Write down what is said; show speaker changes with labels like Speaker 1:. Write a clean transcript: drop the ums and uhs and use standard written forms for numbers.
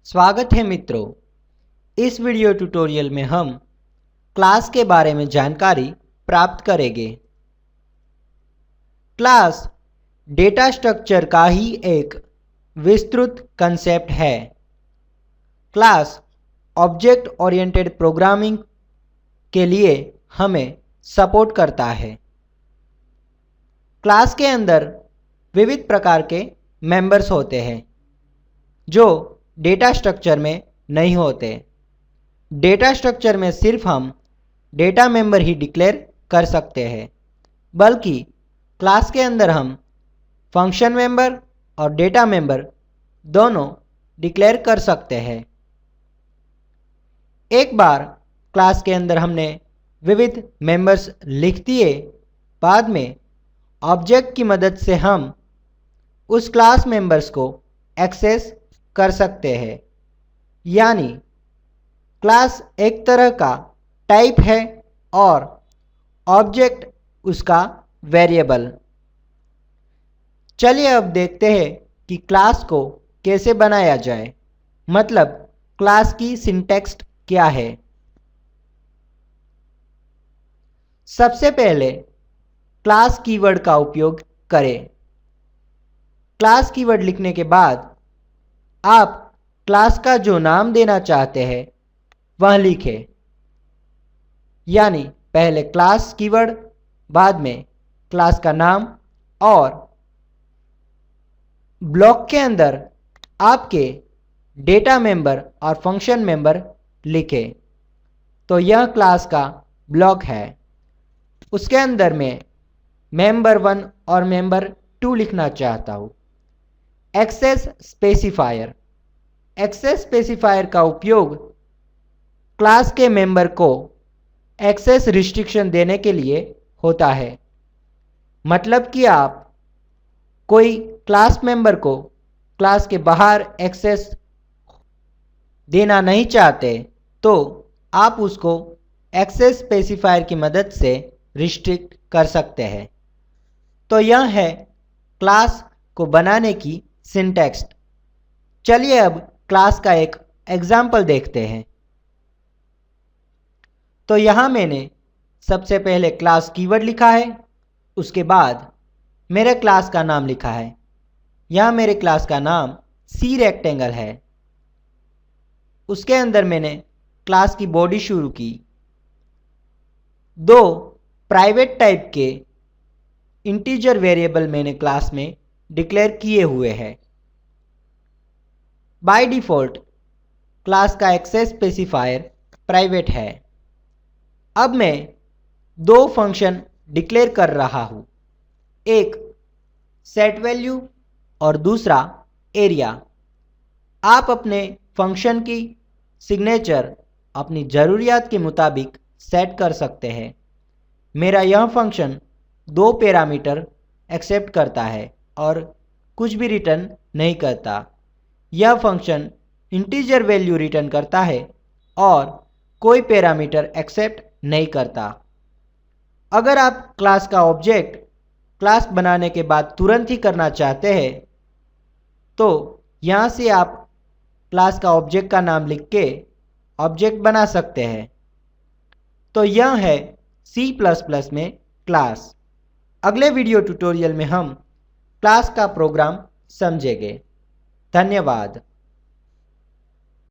Speaker 1: स्वागत है मित्रों। इस वीडियो ट्यूटोरियल में हम क्लास के बारे में जानकारी प्राप्त करेंगे। क्लास डेटा स्ट्रक्चर का ही एक विस्तृत कंसेप्ट है। क्लास ऑब्जेक्ट ओरिएंटेड प्रोग्रामिंग के लिए हमें सपोर्ट करता है। क्लास के अंदर विविध प्रकार के मेंबर्स होते हैं जो डेटा स्ट्रक्चर में नहीं होते। डेटा स्ट्रक्चर में सिर्फ हम डेटा मेंबर ही डिक्लेयर कर सकते हैं, बल्कि क्लास के अंदर हम फंक्शन मेंबर और डेटा मेंबर दोनों डिक्लेयर कर सकते हैं। एक बार क्लास के अंदर हमने विविध मेंबर्स लिख दिए, बाद में ऑब्जेक्ट की मदद से हम उस क्लास मेंबर्स को एक्सेस कर सकते हैं। यानी क्लास एक तरह का टाइप है और ऑब्जेक्ट उसका वेरिएबल। चलिए अब देखते हैं कि क्लास को कैसे बनाया जाए, मतलब क्लास की सिंटैक्स क्या है। सबसे पहले क्लास कीवर्ड का उपयोग करें। क्लास कीवर्ड लिखने के बाद आप क्लास का जो नाम देना चाहते हैं वह लिखें। यानी पहले क्लास कीवर्ड, बाद में क्लास का नाम, और ब्लॉक के अंदर आपके डेटा मेंबर और फंक्शन मेंबर लिखें। तो यह क्लास का ब्लॉक है। उसके अंदर में मेंबर 1 और मेंबर 2 लिखना चाहता हूँ। Access specifier. एक्सेस स्पेसिफायर का उपयोग क्लास के मेंबर को एक्सेस रिस्ट्रिक्शन देने के लिए होता है। मतलब कि आप कोई क्लास मेंबर को क्लास के बाहर एक्सेस देना नहीं चाहते तो आप उसको एक्सेस स्पेसिफायर की मदद से रिस्ट्रिक्ट कर सकते हैं। तो यह है क्लास को बनाने की सिंटैक्स। चलिए अब क्लास का एक एग्जाम्पल देखते हैं। तो यहाँ मैंने सबसे पहले क्लास कीवर्ड लिखा है, उसके बाद मेरे क्लास का नाम लिखा है। यहाँ मेरे क्लास का नाम सी रेक्टेंगल है। उसके अंदर मैंने क्लास की बॉडी शुरू की। दो प्राइवेट टाइप के इंटीजर वेरिएबल मैंने क्लास में डिक्लेयर किए हुए हैं। बाय डिफ़ॉल्ट क्लास का एक्सेस स्पेसिफायर प्राइवेट है। अब मैं दो फंक्शन डिक्लेयर कर रहा हूँ, एक सेट वैल्यू और दूसरा एरिया। आप अपने फंक्शन की सिग्नेचर अपनी ज़रूरियात के मुताबिक सेट कर सकते हैं। मेरा यह फंक्शन 2 पैरामीटर एक्सेप्ट करता है और कुछ भी रिटर्न नहीं करता। यह फंक्शन इंटीजर वैल्यू रिटर्न करता है और कोई पैरामीटर एक्सेप्ट नहीं करता। अगर आप क्लास का ऑब्जेक्ट क्लास बनाने के बाद तुरंत ही करना चाहते हैं तो यहाँ से आप क्लास का ऑब्जेक्ट का नाम लिख के ऑब्जेक्ट बना सकते हैं। तो यह है C++ में क्लास। अगले वीडियो ट्यूटोरियल में हम क्लास का प्रोग्राम समझेंगे। धन्यवाद।